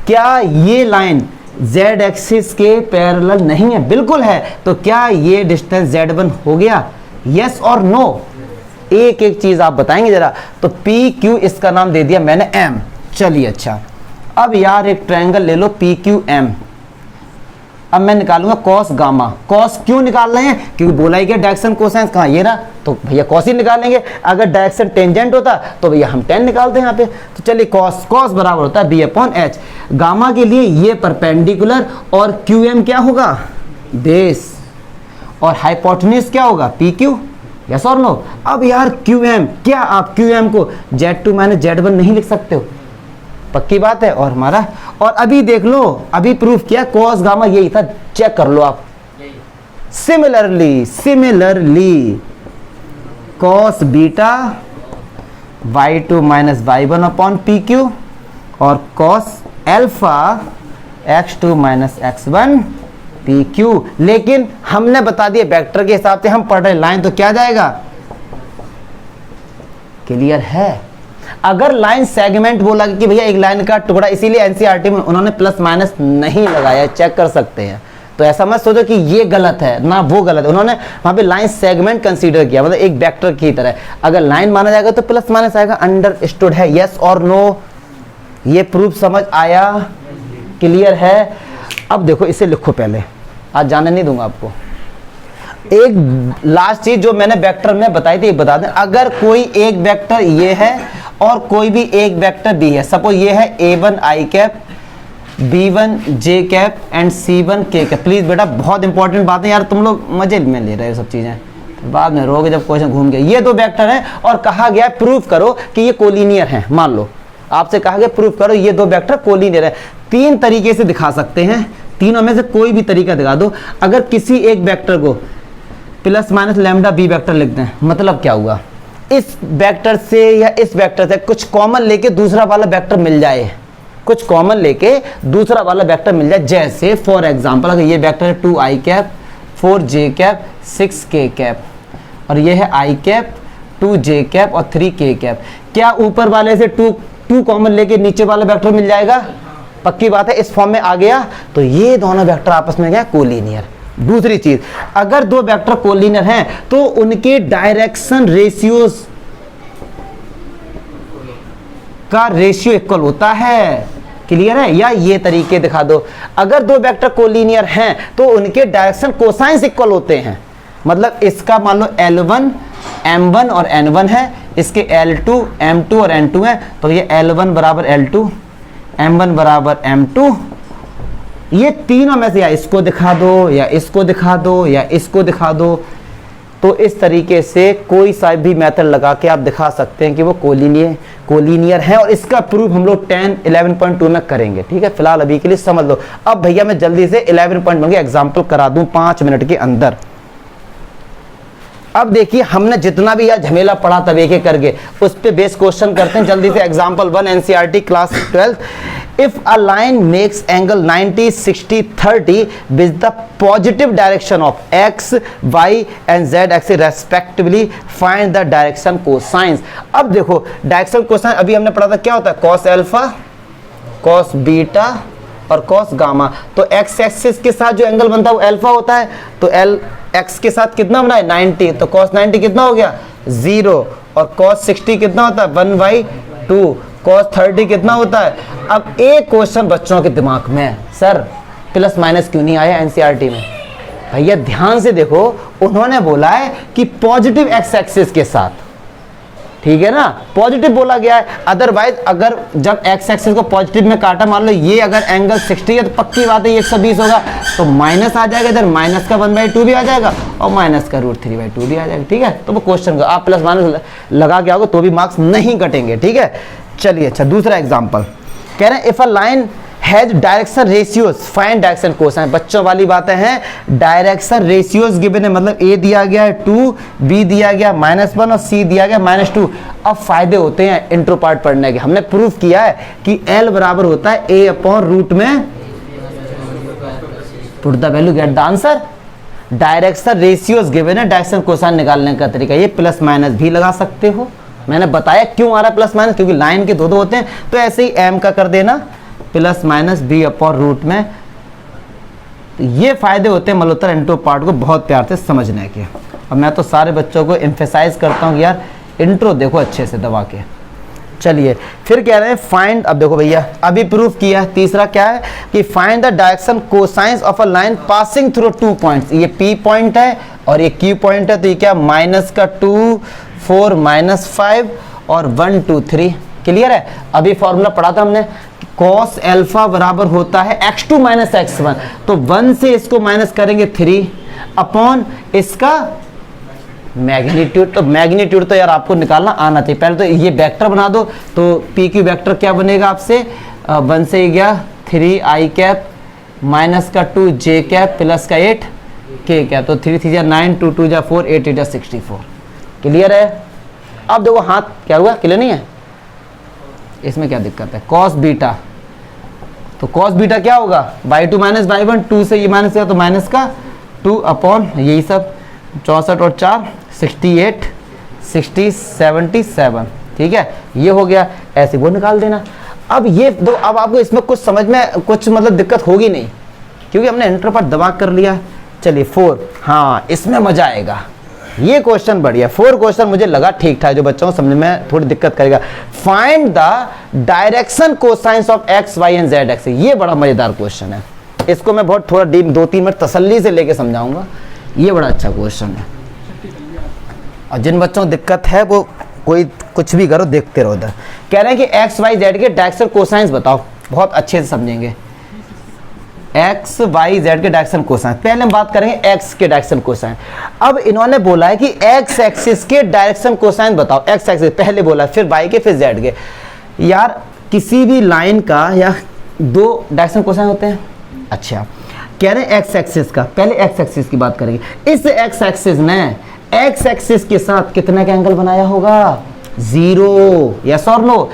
क्या ये लाइन z एक्सिस के पैरेलल नहीं है? बिल्कुल है। तो क्या ये डिस्टेंस z1 हो गया? यस और नो? एक एक चीज आप बताएंगे जरा। तो पी क्यू, इसका नाम दे दिया मैंने m। चलिए अच्छा, अब यार एक ट्रायंगल ले लो पी क्यू एम। अब मैं निकालूंगा कॉस गामा। कॉस क्यों निकाल रहे हैं? क्योंकि बोला ही क्या डायरेक्शन कोसाइन कहाँ, ये ना, तो भैया कॉस ही निकालेंगे। अगर डायरेक्शन टेंजेंट होता तो भैया हम टेन निकालते हैं यहाँ पे। तो चलिए कॉस बराबर होता है बी अपॉन एच। गामा के लिए ये परपेंडिकुलर, और क्यू एम क्या होगा? बेस, और हाइपोटेन्यूज क्या होगा? P Q. यस और नो? अब यार क्यू एम, क्या आप क्यू एम को z2 माइनस z1 नहीं लिख सकते हो? पक्की बात है। और हमारा, और अभी देख लो, अभी प्रूफ किया कॉस गामा यही था, चेक कर लो आप। Similarly cos beta y2 minus y1 upon P Q, और cos alpha x2 minus x1 P Q. लेकिन हमने बता दिया वेक्टर के हिसाब से हम पढ़ रहे, लाइन तो क्या जाएगा? क्लियर है? अगर लाइन सेगमेंट बोला कि भैया एक लाइन का टुकड़ा, इसीलिए एनसीईआरटी में उन्होंने प्लस माइनस नहीं लगाया, चेक कर सकते हैं। तो ऐसा मत सोचो कि ये गलत है ना वो गलत है, उन्होंने वहां पे लाइन सेगमेंट कंसीडर किया, मतलब एक वेक्टर की तरह। अगर लाइन माना जाएगा तो प्लस माइनस आएगा, अंडरस्टूड है? यस और नो? ये प्रूफ समझ आया? क्लियर है? अब देखो इसे लिखो, पहले आज जाने नहीं दूंगा आपको। एक लास्ट चीज जो मैंने वेक्टर में बताई थी बता दें, अगर कोई एक वेक्टर ये है और कोई भी एक वेक्टर बी है, सपोज ये है a1 i cap, b1 j cap and c1 k cap. Please बेटा बहुत इंपॉर्टेंट बात है यार, तुम लोग मजे में ले रहे हो सब चीजें, बाद में रोगे जब क्वेश्चन घूम गया। ये दो वेक्टर हैं और कहा गया प्रूफ करो कि ये कोलिनियर हैं। मान लो आपसे कहा गया प्रूफ करो ये दो वेक्टर कोलिनियर है। तीन तरीके से दिखा सकते हैं, तीनों में से कोई भी तरीका दिखा दो। अगर किसी एक वेक्टर को plus minus lambda b vector लिखते हैं, मतलब क्या हुआ, इस वेक्टर से या इस वेक्टर से कुछ कॉमन लेके दूसरा वाला वेक्टर मिल जाए, कुछ कॉमन लेके दूसरा वाला वेक्टर मिल जाए। जैसे फॉर एग्जांपल अगर ये वेक्टर है 2i cap 4j cap 6k cap और ये है i कैप 2j कैप और 3k कैप, क्या ऊपर वाले से 2 कॉमन लेके नीचे वाला वेक्टर मिल जाएगा? पक्की बात है, इस फॉर्म में आ गया तो ये दोनों वेक्टर आपस में गया कोलिनियर। दूसरी चीज, अगर दो वेक्टर कोलिनियर हैं तो उनके डायरेक्शन रेशियोज का रेशियो इक्वल होता है। क्लियर है? या ये तरीके दिखा दो, अगर दो वेक्टर कोलिनियर हैं तो उनके डायरेक्शन कोसाइंस इक्वल होते हैं। मतलब इसका मान लो L1 M1 और N1 है, इसके L2 M2 और N2 है, तो ये L1 बराबर L2 M1 बराबर M2। ये तीनों में से या इसको दिखा दो या इसको दिखा दो या इसको दिखा दो, तो इस तरीके से कोई सा भी मेथड लगा के आप दिखा सकते हैं कि वो कोलिनियर है। और इसका प्रूफ हम लोग 11.2 में करेंगे। ठीक है, फिलहाल अभी के लिए समझ लो। अब भैया मैं जल्दी से 11.1 के एग्जाम्पल करा दूं 5 मिनट के अंदर। अब देखिए हमने जितना भी यार झमेला पढ़ा तब एक एक करके उस पे बेस क्वेश्चन करते हैं जल्दी से। Example 1 NCERT class 12, if a line makes angle 90 60 30 with the positive direction of x y and z axis respectively find the direction cosines. अब देखो डायरेक्शन कोसाइन अभी हमने पढ़ा था क्या होता है, cos अल्फा cos बीटा और cos गामा। तो x एक्सिस के साथ जो एंगल बनता है वो अल्फा होता है, तो l x के साथ कितना बना है 90, तो cos 90 कितना हो गया 0 और cos 60 कितना होता है 1/2, cos 30 कितना होता है। अब एक क्वेश्चन बच्चों के दिमाग में, सर प्लस माइनस क्यों नहीं आया एनसीईआरटी में? भैया ध्यान से देखो, उन्होंने बोला है कि पॉजिटिव एक्स एक्सिस के साथ, ठीक है ना, पॉजिटिव बोला गया है। अदरवाइज अगर जब एक्स एक्सिस को पॉजिटिव में काटा, मान लो ये अगर एंगल 60 है तो पक्की बात है ये 120 होगा, तो माइनस आ जाएगा, इधर माइनस का 1/2 भी आ जाएगा और माइनस का √3/2 भी आ जाएगा। ठीक है, तो वो क्वेश्चन को आप प्लस माइनस लगा के आओगे तो भी मार्क्स नहीं कटेंगे। ठीक है, चलिए अच्छा दूसरा एग्जाम्पल कह रहे हैं if a line has direction ratios find direction cosine. बच्चों वाली बातें हैं, डायरेक्शन रेशियोज गिवन है, मतलब a दिया गया है 2, b दिया गया -1 और c दिया गया -2। अब फायदे होते हैं इंट्रो पार्ट पढ़ने के। हमने प्रूफ किया है कि l बराबर होता है a/रूट में put the value get the answer. Direction ratios given है, डायरेक्शन कोसाइन निकालने का तरीका ये प्लस माइनस भी लगा सकते हो। मैंने बताया क्यों आ रहा है प्लस माइनस, क्योंकि लाइन के दो होते हैं, तो ऐसे ही m का कर देना प्लस माइनस b/रूट में। तो ये फायदे होते हैं मल्होत्रा इंट्रो पार्ट को बहुत प्यार से समझने के। अब मैं तो सारे बच्चों को एम्फेसाइज करता हूँ कि यार इंट्रो देखो अच्छे से दबा के। चलिए फिर कह रहे हैं फाइंड, अब देखो भैया अभी प्रूफ किया, तीसरा क्या है कि find the direction cosines of a line passing through 2 points. ये p पॉइंट है और ये q पॉइंट है, तो ये क्या -2 4 -5 और 1 2 3। क्लियर है? अभी फॉर्मूला पढ़ा था हमने, cos अल्फा बराबर होता है x2 - x1, तो 1 से इसको माइनस करेंगे 3 अपॉन इसका मैग्नीट्यूड। तो मैग्नीट्यूड तो यार आपको निकालना आना चाहिए। पहले तो ये वेक्टर बना दो, तो पी क्यू वेक्टर क्या बनेगा आपसे, 1 से गया 3i cap -2 j cap plus का 8 k कैप, तो 3 3 9 2 2 4 8 8 64। क्लियर है? अब देखो हाथ क्या हुआ, क्लियर नहीं है? इसमें क्या दिक्कत है, cos बीटा, तो cos बीटा क्या होगा y2 - y1, 2 से ये माइनस किया तो माइनस का 2 अपॉन यही सब 64 और 4 68 60 77। ठीक है, ये हो गया, ऐसे वो निकाल देना। अब ये दो, अब आपको इसमें कुछ समझ में कुछ मतलब दिक्कत होगी नहीं, क्योंकि हमने इंटर पर दबा कर लिया। चलिए 4, हाँ इसमें मजा आएगा, ये क्वेश्चन बढ़िया। 4 क्वेश्चन मुझे लगा ठीक ठाक, जो बच्चों को समझ में थोड़ी दिक्कत करेगा। Find the direction cosines of x y and z axis. ये बड़ा मजेदार क्वेश्चन है, इसको मैं बहुत थोड़ा डीप 2-3 मिनट तसल्ली से लेके समझाऊंगा, ये बड़ा अच्छा क्वेश्चन है। और जिन बच्चों को दिक्कत है वो कोई कुछ भी करो, देखते रहो उधर। कह रहे हैं कि एक्स वाई जेड के डायरेक्शन कोसाइंस बताओ, बहुत अच्छे से समझेंगे। एक्स वाई जेड के डायरेक्शन कोसाइन, पहले हम बात करेंगे एक्स के डायरेक्शन कोसाइन। अब इन्होंने बोला है कि एक्स एक्सिस के डायरेक्शन कोसाइन बताओ। एक्स एक्सिस पहले बोला, फिर वाई के, फिर जेड के। यार किसी भी लाइन का या दो डायरेक्शन कोसाइन होते हैं। अच्छा, कह रहे हैं एक्स एक्सिस का, पहले एक्स एक्सिस की बात करेंगे। इस एक्स एक्सिस ने एक्स एक्सिस के साथ कितना का एंगल बनाया होगा? 0, यस और नो।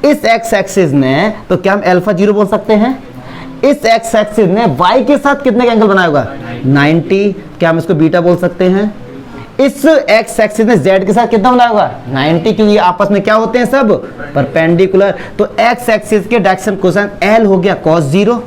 इस एक्स एक्सिस ने, तो क्या हम अल्फा 0 बोल सकते हैं? इस एक्स एक्सिस ने वाई के साथ कितने का एंगल बनाया होगा? 90, क्या हम इसको बीटा बोल सकते हैं? इस एक्स एक्सिस ने जेड के साथ कितना बनाया होगा? 90, क्योंकि आपस में क्या होते हैं? सब परपेंडिकुलर। तो एक्स एक्सिस के डायरेक्शन कोसाइन एल हो गया cos 0।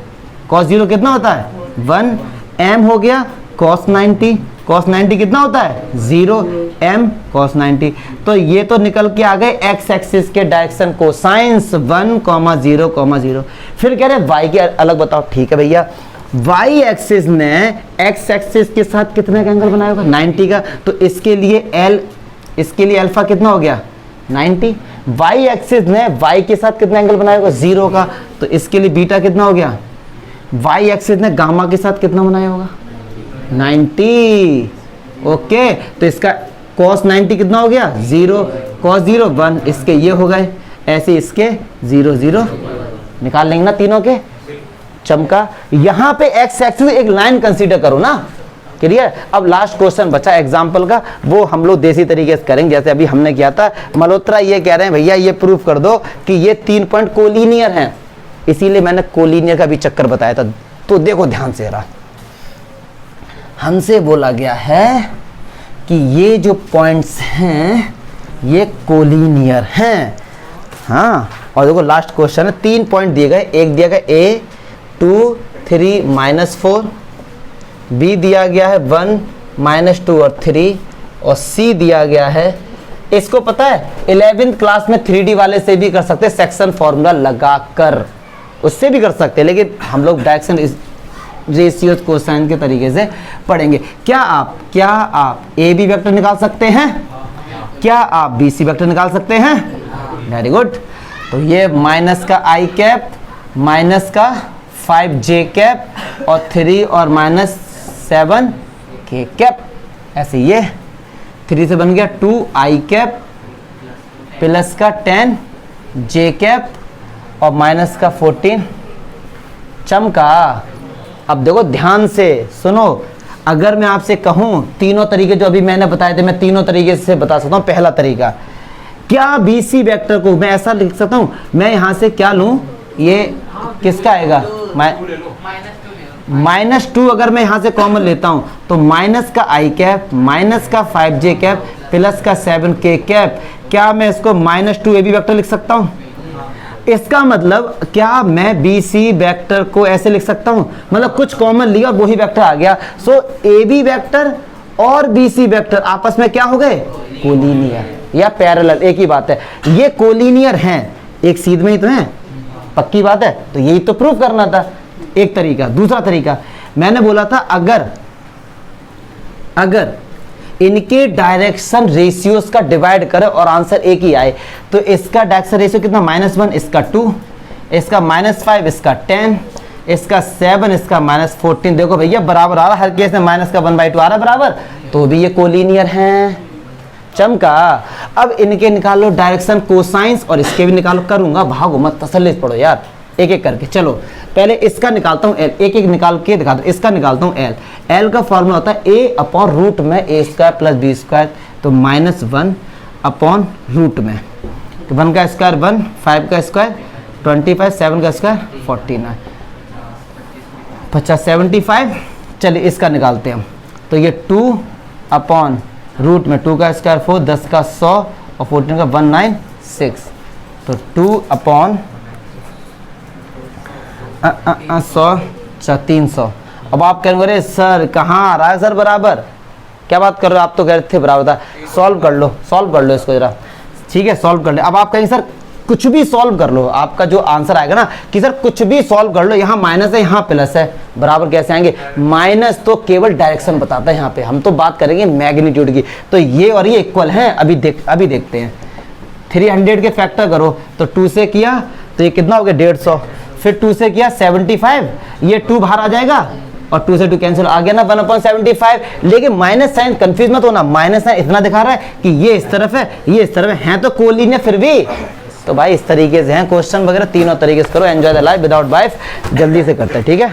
cos 0 कितना होता है? 1। m हो गया cos 90। cos 90 कितना होता है? 0। m cos 90। तो ये तो निकल के आ गए एक्स एक्सिस के डायरेक्शन कोसाइंस 1, 0, 0। फिर कह रहे y के अलग बताओ। ठीक है भैया, y एक्सिस ने x एक्सिस के साथ कितने का एंगल बनाया होगा? 90 का। तो इसके लिए अल्फा कितना हो गया? 90। y एक्सिस ने y के साथ कितना एंगल बनाया होगा? 0 का। तो इसके लिए बीटा कितना हो गया? y एक्सिस ने गामा के साथ कितना बनाया होगा? 90। ओके, तो इसका cos 90 कितना हो गया? 0। cos 0 1, इसके ये हो गए, ऐसे इसके 0, 0 निकाल लेंगे ना तीनों के। चमका। यहां पे एक्स एक्सिस एक लाइन कंसीडर करो ना, क्लियर। अब लास्ट क्वेश्चन बचा एग्जाम्पल का, वो हम लोग देसी तरीके से करेंगे जैसे अभी हमने किया था। मल्होत्रा ये कह रहे हैं भैया ये प्रूफ कर दो कि ये 3 पॉइंट कोलिनियर हैं, इसीलिए मैंने कोलिनियर का भी चक्कर बताया था। तो देखो ध्यान से रहा, हमसे बोला गया है कि ये जो पॉइंट्स हैं ये कोलिनियर हैं। हाँ, और देखो लास्ट क्वेश्चन है, 3 पॉइंट दिए गए। एक दिया गया a 2 3 -4, b दिया गया है 1 -2 और 3, और c दिया गया है, इसको पता है 11th क्लास में 3D वाले से भी कर सकते हैं, सेक्शन फॉर्मूला लगाकर उससे भी कर सकते हैं, लेकिन हम लोग डायरेक्शन रेशियो कोसाइन के तरीके से पढ़ेंगे। क्या आप ए बी वेक्टर निकाल सकते हैं? क्या आप बी सी वेक्टर निकाल सकते हैं? Very good. तो ये माइनस का i कैप, माइनस का 5j कैप, और 3 और -7k कैप। ऐसे ये 3 से बन गया 2i कैप प्लस का 10j कैप और माइनस का 14। चमका। अब देखो ध्यान से सुनो, अगर मैं आपसे कहूं तीनों तरीके जो अभी मैंने बताए थे, मैं तीनों तरीके से बता सकता हूं। पहला तरीका, क्या बीसी वेक्टर को मैं ऐसा लिख सकता हूं, मैं यहां से क्या लूं, ये किसका आएगा? -2 अगर मैं यहां से कॉमन लेता हूं तो माइनस का i कैप, माइनस का 5j कैप प्लस का 7k कैप। क्या मैं इसको -2 ए बी वेक्टर लिख सकता हूं? इसका मतलब क्या मैं बी सी वेक्टर को ऐसे लिख सकता हूं? मतलब कुछ कॉमन लिया और वही वेक्टर आ गया। सो ए बी वेक्टर और बी सी वेक्टर आपस में क्या हो गए? कोलिनियर या पैरेलल, एक ही बात है। ये कोलिनियर हैं, एक सीध में ही तो है, पक्की बात है। तो यही तो प्रूफ करना था, एक तरीका। दूसरा तरीका मैंने बोला था, अगर इनके डायरेक्शन रेशियोज का डिवाइड करें और आंसर एक ही आए, तो इसका डायरेक्शन रेशियो कितना? -1, इसका 2, इसका -5, इसका 10, इसका 7, इसका -14। देखो भैया बराबर आ रहा, हर केस में माइनस का 1/2 आ रहा बराबर, तो भी ये कोलिनियर हैं। चमका। अब इनके निकालो डायरेक्शन कोसाइंस और इसके भी निकालो। करूंगा, भागो मत, तसल्ली से पढ़ो यार, एक एक करके। चलो पहले इसका निकालता हूँ एल, एक एक निकाल के दिखा दो। इसका निकालता हूँ एल। एल का फॉर्मूला होता है a/रूट में a² + b², तो -1/रूट में 1 का स्क्वायर 1, 5 का स्क्वायर 25, 7 का स्क्वायर 49, 50 75। चलिए इसका निकालते हैं हम। तो ये 2/रूट में 2 का स्क्वायर 4, 10 का 100 और 14 का 196, तो 2/100 300। अब आप कहेंगे अरे सर कहाँ आ रहा है सर बराबर, क्या बात कर रहे हो, आप तो कह रहे थे बराबर था। सॉल्व कर लो इसको जरा, ठीक है, सॉल्व कर ले। अब आप कहेंगे सर कुछ भी सॉल्व कर लो, आपका जो आंसर आएगा ना कि सर कुछ भी सॉल्व कर लो, यहाँ माइनस है यहाँ प्लस है, बराबर कैसे आएंगे? माइनस तो केवल डायरेक्शन बताता है, यहाँ पे हम तो बात करेंगे मैग्नीट्यूड की। तो ये और ये इक्वल हैं, अभी देखते हैं। 300 के फैक्टर करो तो 2 से किया तो ये कितना हो गया 150, फिर 2 से किया 75, ये 2 बाहर आ जाएगा और 2 से 2 कैंसिल, आ गया ना 1/75। लेकिन माइनस साइन कंफ्यूज मत होना, माइनस साइन इतना दिखा रहा है कि ये इस तरफ है ये इस तरफ है तो कोलिनियर फिर भी। तो भाई इस तरीके से हैं क्वेश्चन वगैरह, तीनों तरीके से करो। Enjoy the life without wife, जल्दी से करते हैं, ठीक है।